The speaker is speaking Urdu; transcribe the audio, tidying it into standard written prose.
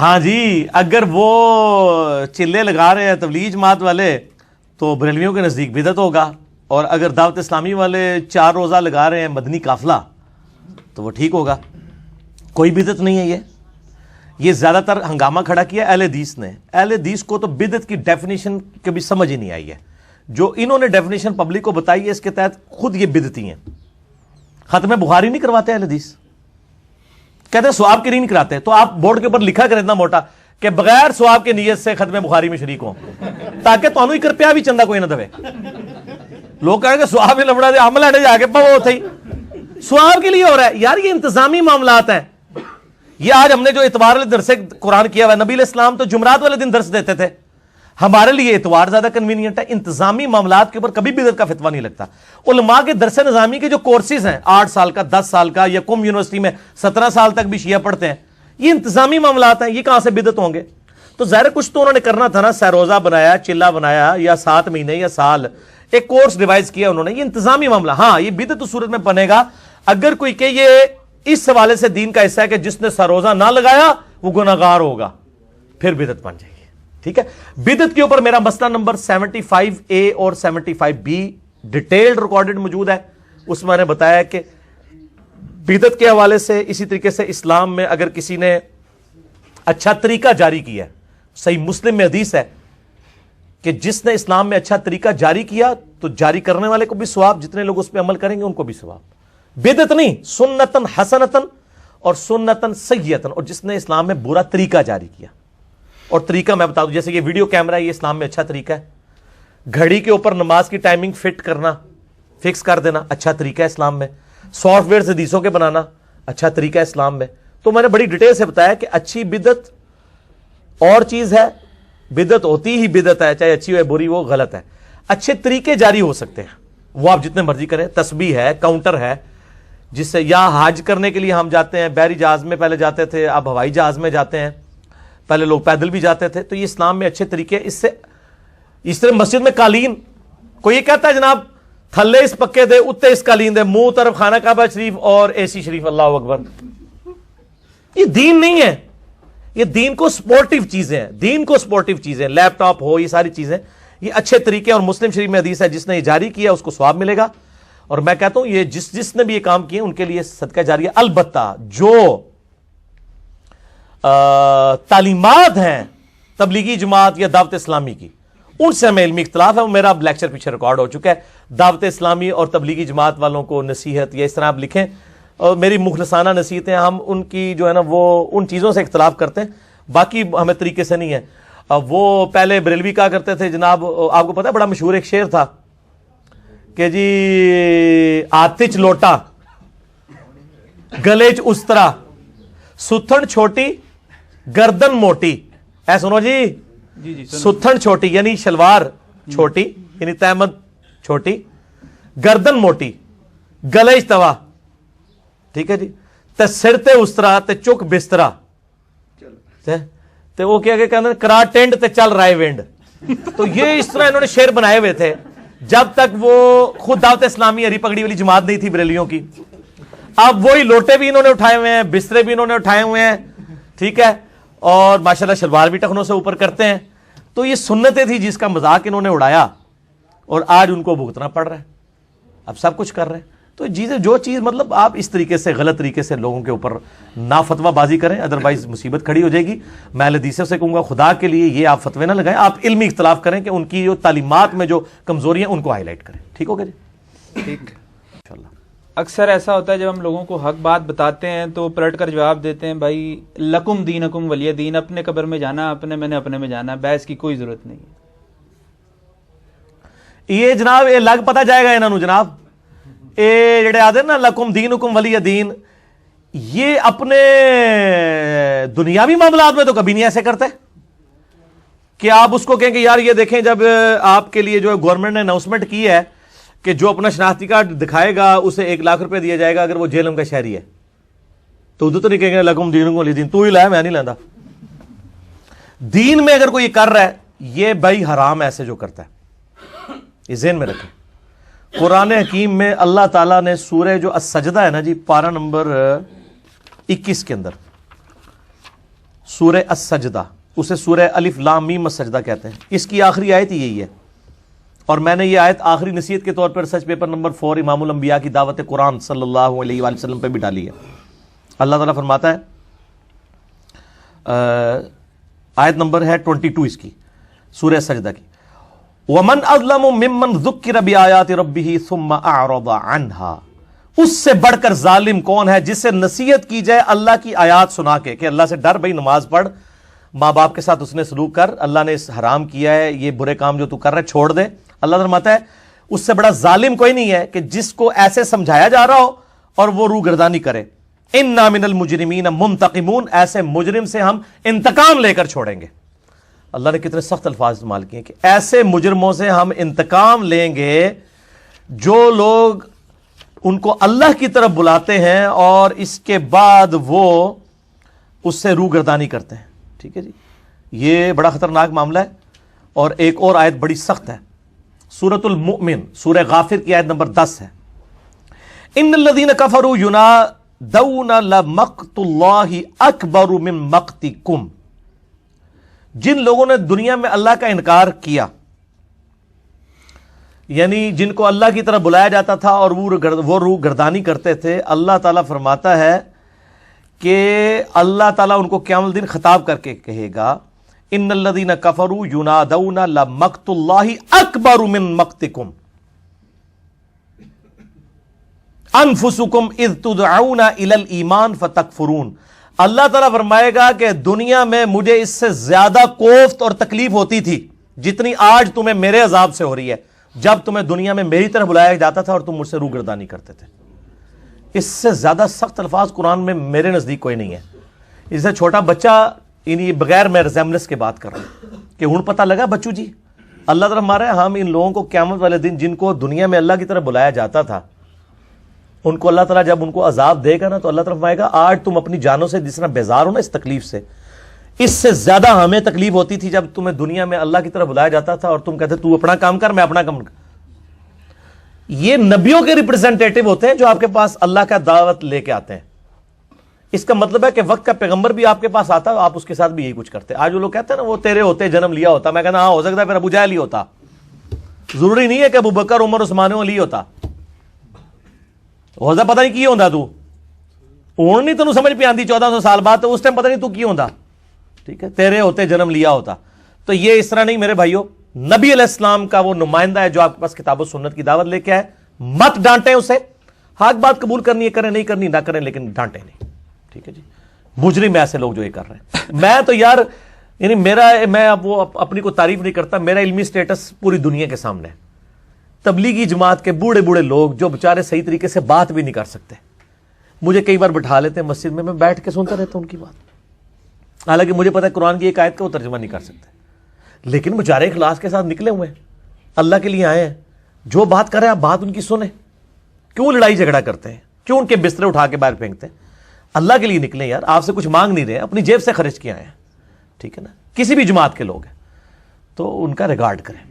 ہاں جی، اگر وہ چلے لگا رہے ہیں تبلیغ جماعت والے تو بریلویوں کے نزدیک بدعت ہوگا، اور اگر دعوت اسلامی والے 4 روزہ لگا رہے ہیں مدنی قافلہ تو وہ ٹھیک ہوگا، کوئی بدعت نہیں ہے۔ یہ زیادہ تر ہنگامہ کھڑا کیا اہل حدیث نے۔ اہل حدیث کو تو بدعت کی ڈیفینیشن کبھی سمجھ ہی نہیں آئی ہے، جو انہوں نے ڈیفینیشن پبلک کو بتائی ہے اس کے تحت خود یہ بدعتی ہیں۔ ختم بخاری نہیں کرواتے اہل حدیث، کہتے ہیں ثواب کے لیے نہیں کراتے، تو آپ بورڈ کے اوپر لکھا کریں اتنا موٹا کہ بغیر ثواب کے نیت سے ختم بخاری میں شریک ہوں، تاکہ تو 1 روپیہ بھی چندہ کوئی نہ دے۔ لوگ کہیں گے ثواب لبڑا دے عمل ہٹے جا کے وہ تھی ثواب کے لیے ہو رہا ہے۔ یار یہ انتظامی معاملات ہیں۔ یہ آج ہم نے جو اتوار والے درس قرآن کیا ہوا ہے، نبی علیہ السلام تو جمعرات والے دن درس دیتے تھے، ہمارے لیے اتوار زیادہ کنوینئنٹ ہے۔ انتظامی معاملات کے اوپر کبھی بدعت کا فتویٰ نہیں لگتا۔ علماء کے درس نظامی کے جو کورسز ہیں 8 سال کا 10 سال کا، یا قم یونیورسٹی میں 17 سال تک بھی شیعہ پڑھتے ہیں، یہ انتظامی معاملات ہیں، یہ کہاں سے بدعت ہوں گے؟ تو ظاہر کچھ تو انہوں نے کرنا تھا نا، سروزہ بنایا، چلہ بنایا، یا 7 مہینے یا سال ایک کورس ریوائز کیا انہوں نے، یہ انتظامی معاملہ۔ ہاں یہ بدعت اس صورت میں بنے گا اگر کوئی کہ یہ اس حوالے سے دین کا حصہ ہے کہ جس نے سروزہ نہ لگایا وہ گناہگار ہوگا، پھر بدعت بن جائے گی۔ ٹھیک ہے، بدعت کے اوپر میرا مسئلہ نمبر 75A اور 75B ڈیٹیلڈ ریکارڈڈ موجود ہے۔ اس میں نے بتایا کہ بدعت کے حوالے سے، اسی طریقے سے اسلام میں اگر کسی نے اچھا طریقہ جاری کیا ہے، صحیح مسلم میں حدیث ہے کہ جس نے اسلام میں اچھا طریقہ جاری کیا تو جاری کرنے والے کو بھی ثواب، جتنے لوگ اس پہ عمل کریں گے ان کو بھی ثواب۔ بدعت نہیں، سنتن حسنتن اور سنتن سیئتن، اور جس نے اسلام میں برا طریقہ جاری کیا۔ اور طریقہ میں بتا دوں، جیسے یہ ویڈیو کیمرہ ہے، یہ اسلام میں اچھا طریقہ ہے۔ گھڑی کے اوپر نماز کی ٹائمنگ فٹ کرنا، فکس کر دینا، اچھا طریقہ ہے اسلام میں۔ سافٹ ویئر حدیثوں کے بنانا، اچھا طریقہ ہے اسلام میں۔ تو میں نے بڑی ڈیٹیل سے بتایا کہ اچھی بدعت اور چیز ہے، بدعت ہوتی ہی بدعت ہے، چاہے اچھی ہو یا بری وہ غلط ہے۔ اچھے طریقے جاری ہو سکتے ہیں، وہ آپ جتنے مرضی کریں، تسبیح ہے، کاؤنٹر ہے، جس سے یا حج کرنے کے لیے ہم جاتے ہیں، بحری جہاز میں پہلے جاتے تھے، اب ہوائی جہاز میں جاتے ہیں، پہلے لوگ پیدل بھی جاتے تھے، تو یہ اسلام میں اچھے طریقے۔ اس طرح مسجد میں قالین، کوئی یہ کہتا ہے جناب تھلے اس پکے دے اتے اس قالین دے، منہ طرف خانہ کعبہ شریف اور AC شریف، اللہ اکبر، یہ دین نہیں ہے۔ یہ دین کو سپورٹیو چیزیں ہیں، دین کو سپورٹیو چیزیں، لیپ ٹاپ ہو، یہ ساری چیزیں یہ اچھے طریقے، اور مسلم شریف میں حدیث ہے جس نے یہ جاری کیا اس کو ثواب ملے گا۔ اور میں کہتا ہوں یہ جس نے بھی یہ کام کیے ان کے لیے صدقہ جاریہ۔ البتہ جو تعلیمات ہیں تبلیغی جماعت یا دعوت اسلامی کی، ان سے ہمیں علمی اختلاف ہے، وہ میرا اب لیکچر پیچھے ریکارڈ ہو چکا ہے۔ دعوت اسلامی اور تبلیغی جماعت والوں کو نصیحت یا اس طرح آپ لکھیں، اور میری مخلصانہ نصیحتیں، ہم ان کی جو ہے نا وہ ان چیزوں سے اختلاف کرتے ہیں، باقی ہمیں طریقے سے نہیں ہے۔ وہ پہلے بریلوی کہا کرتے تھے جناب، آپ کو پتا ہے بڑا مشہور ایک شعر تھا کہ جی آتچ لوٹا گلیچ استرا ستھن چھوٹی گردن موٹی، اے سنو جی، ستھن چھوٹی یعنی شلوار چھوٹی یعنی تہمت چھوٹی، گردن موٹی، گلیچ توا، ٹھیک ہے جی، تے سر تے استرا تے چک بسترا، تے وہ کیا کہ کہتے ہیں کرا ٹینڈ تے چل رائے وینڈ۔ تو یہ اس طرح انہوں نے شعر بنائے ہوئے تھے جب تک وہ خود دعوت اسلامی ہری پگڑی والی جماعت نہیں تھی بریلیوں کی۔ اب وہی لوٹے بھی انہوں نے اٹھائے ہوئے ہیں، بسترے بھی انہوں نے اٹھائے ہوئے ہیں، ٹھیک ہے، اور ماشاءاللہ شلوار بھی ٹخنوں سے اوپر کرتے ہیں۔ تو یہ سنتیں تھی جس کا مذاق انہوں نے اڑایا، اور آج ان کو بھگتنا پڑ رہا ہے، اب سب کچھ کر رہے ہیں۔ تو جو چیز مطلب آپ اس طریقے سے غلط طریقے سے لوگوں کے اوپر نہ فتویٰ بازی کریں، ادروائز مصیبت کھڑی ہو جائے گی۔ میں اہل حدیث سے کہوں گا خدا کے لیے یہ آپ فتوے نہ لگائیں، آپ علمی اختلاف کریں کہ ان کی جو تعلیمات میں جو کمزوریاں ان کو ہائی لائٹ کریں۔ ٹھیک ہوگا جی؟ ٹھیک انشاءاللہ۔ اکثر ایسا ہوتا ہے جب ہم لوگوں کو حق بات بتاتے ہیں تو پلٹ کر جواب دیتے ہیں بھائی لکم دینکم ولی دین، اپنے قبر میں جانا میں نے اپنے میں جانا، بحث کی کوئی ضرورت نہیں ہے۔ یہ جناب یہ لگ پتہ جائے گا انہوں نے جناب، اے جڑے آدھے نا لکم دینکم ولی دین، یہ اپنے دنیاوی معاملات میں تو کبھی نہیں ایسے کرتے کہ آپ اس کو کہیں کہ یار یہ دیکھیں جب آپ کے لیے جو گورنمنٹ نے اناؤنسمنٹ کی ہے کہ جو اپنا شناختی کارڈ دکھائے گا اسے 1 لاکھ روپے دیا جائے گا اگر وہ جیلم کا شہری ہے، تو ادھر تو نہیں کہیں گے لکم دینکم ولی دین، تو ہی لائے میں نہیں لینا۔ دین میں اگر کوئی کر رہا ہے یہ بھائی حرام ایسے جو کرتا ہے، یہ ذہن میں رکھیں۔ قرآن حکیم میں اللہ تعالیٰ نے سورہ جو السجدہ ہے نا جی، پارہ نمبر 21 کے اندر، سورہ السجدہ، اسے سورہ الف لام میم السجدہ کہتے ہیں، اس کی آخری آیت ہی یہی ہے، اور میں نے یہ آیت آخری نصیحت کے طور پر سرچ پیپر نمبر 4 امام الانبیاء کی دعوت قرآن صلی اللہ علیہ وآلہ وسلم پہ بھی ڈالی ہے۔ اللہ تعالیٰ فرماتا ہے، آیت نمبر ہے 22 اس کی، سورہ سجدہ کی، وَمَنْ أَظْلَمُ مِمَّنْ ذُكِّرَ بِآيَاتِ رَبِّهِ ثُمَّ أَعْرَضَ عَنْهَا، اس سے بڑھ کر ظالم کون ہے جس سے نصیحت کی جائے اللہ کی آیات سنا کے، کہ اللہ سے ڈر، بھئی نماز پڑھ، ماں باپ کے ساتھ اس نے سلوک کر، اللہ نے اس حرام کیا ہے، یہ برے کام جو تو کر رہا ہے چھوڑ دے۔ اللہ فرماتا ہے اس سے بڑا ظالم کوئی نہیں ہے کہ جس کو ایسے سمجھایا جا رہا ہو اور وہ روگردانی کرے۔ اِنَّا مِنَ الْمُجْرِمِينَ مُنْتَقِمُونَ، ایسے مجرم سے ہم انتقام لے کر چھوڑیں گے۔ اللہ نے کتنے سخت الفاظ استعمال کیے کہ ایسے مجرموں سے ہم انتقام لیں گے جو لوگ ان کو اللہ کی طرف بلاتے ہیں اور اس کے بعد وہ اس سے روگردانی کرتے ہیں۔ ٹھیک ہے جی، یہ بڑا خطرناک معاملہ ہے۔ اور ایک اور آیت بڑی سخت ہے، سورۃ المؤمن، سورہ غافر کی آیت نمبر 10 ہے، ان الذین کفروا ینادون لمقت اللہ اکبر من مقتکم، جن لوگوں نے دنیا میں اللہ کا انکار کیا، یعنی جن کو اللہ کی طرف بلایا جاتا تھا اور وہ روگردانی کرتے تھے، اللہ تعالیٰ فرماتا ہے کہ اللہ تعالیٰ ان کو قیامت الدین خطاب کر کے کہے گا، ان الذین کفروا ینادون لمقت اللہ اکبر من مقتکم انفسکم اذ تدعون الی الایمان فتکفرون۔ اللہ تعالیٰ فرمائے گا کہ دنیا میں مجھے اس سے زیادہ کوفت اور تکلیف ہوتی تھی جتنی آج تمہیں میرے عذاب سے ہو رہی ہے، جب تمہیں دنیا میں میری طرف بلایا جاتا تھا اور تم مجھ سے روگردانی کرتے تھے۔ اس سے زیادہ سخت الفاظ قرآن میں میرے نزدیک کوئی نہیں ہے۔ اس سے چھوٹا بچہ، یعنی بغیر میں ریزیمبلنس کی بات کر رہا ہوں کہ ہن پتہ لگا بچو جی، اللہ تعالیٰ ہمارا ہم ان لوگوں کو قیامت والے دن جن کو دنیا میں اللہ کی طرف بلایا جاتا تھا، ان کو اللہ تعالیٰ جب ان کو عذاب دے گا نا تو اللہ تعالیٰ فرمائے گا آج تم اپنی جانوں سے جس طرح بیزار ہو نا اس تکلیف سے، اس سے زیادہ ہمیں تکلیف ہوتی تھی جب تمہیں دنیا میں اللہ کی طرف بلایا جاتا تھا اور تم کہتے تو اپنا کام کر، میں اپنا کام کر۔ یہ نبیوں کے ریپرزینٹیٹو ہوتے ہیں جو آپ کے پاس اللہ کا دعوت لے کے آتے ہیں۔ اس کا مطلب ہے کہ وقت کا پیغمبر بھی آپ کے پاس آتا ہے، آپ اس کے ساتھ بھی یہی کچھ کرتے۔ آج وہ لوگ کہتے ہیں نا وہ تیرے ہوتے جنم لیا ہوتا، میں کہنا ہاں ہو سکتا ہے پھر ابو جہل ہی ہوتا، ضروری نہیں ہے کہ ابو بکر عمر عثمان علی ہوتا، ہو پتہ نہیں کی ہوندا تو ہوں نہیں تینوں سمجھ پہ آندی 1400 سال بعد، تو اس ٹائم پتہ نہیں تو کی ہوندا، ٹھیک ہے، تیرے ہوتے جنم لیا ہوتا۔ تو یہ اس طرح نہیں میرے بھائیو، نبی علیہ السلام کا وہ نمائندہ ہے جو آپ کے پاس کتاب و سنت کی دعوت لے کے آئے، مت ڈانٹیں اسے، حق بات قبول کرنی ہے کریں، نہیں کرنی نہ کریں، لیکن ڈانٹیں نہیں، ٹھیک ہے جی۔ مجرم ایسے لوگ جو یہ کر رہے ہیں، میں تو یار یعنی میں اب وہ اپنی کو تعریف نہیں کرتا، میرا علمی سٹیٹس پوری دنیا کے سامنے ہے۔ تبلیغی جماعت کے بوڑھے بوڑھے لوگ جو بیچارے صحیح طریقے سے بات بھی نہیں کر سکتے، مجھے کئی بار بٹھا لیتے ہیں مسجد میں بیٹھ کے سنتا رہتا ہوں ان کی بات، حالانکہ مجھے پتا ہے قرآن کی ایک آیت کا وہ ترجمہ نہیں کر سکتے، لیکن بیچارے اخلاص کے ساتھ نکلے ہوئے ہیں، اللہ کے لیے آئے ہیں، جو بات کر رہے ہیں آپ بات ان کی سنیں، کیوں لڑائی جھگڑا کرتے ہیں، کیوں ان کے بسترے اٹھا کے باہر پھینکتے ہیں؟ اللہ کے لیے نکلیں یار، آپ سے کچھ مانگ نہیں رہے، اپنی جیب سے خرچ کیا ہے، ٹھیک ہے نا، کسی بھی جماعت کے لوگ ہیں تو ان کا ریگارڈ کریں۔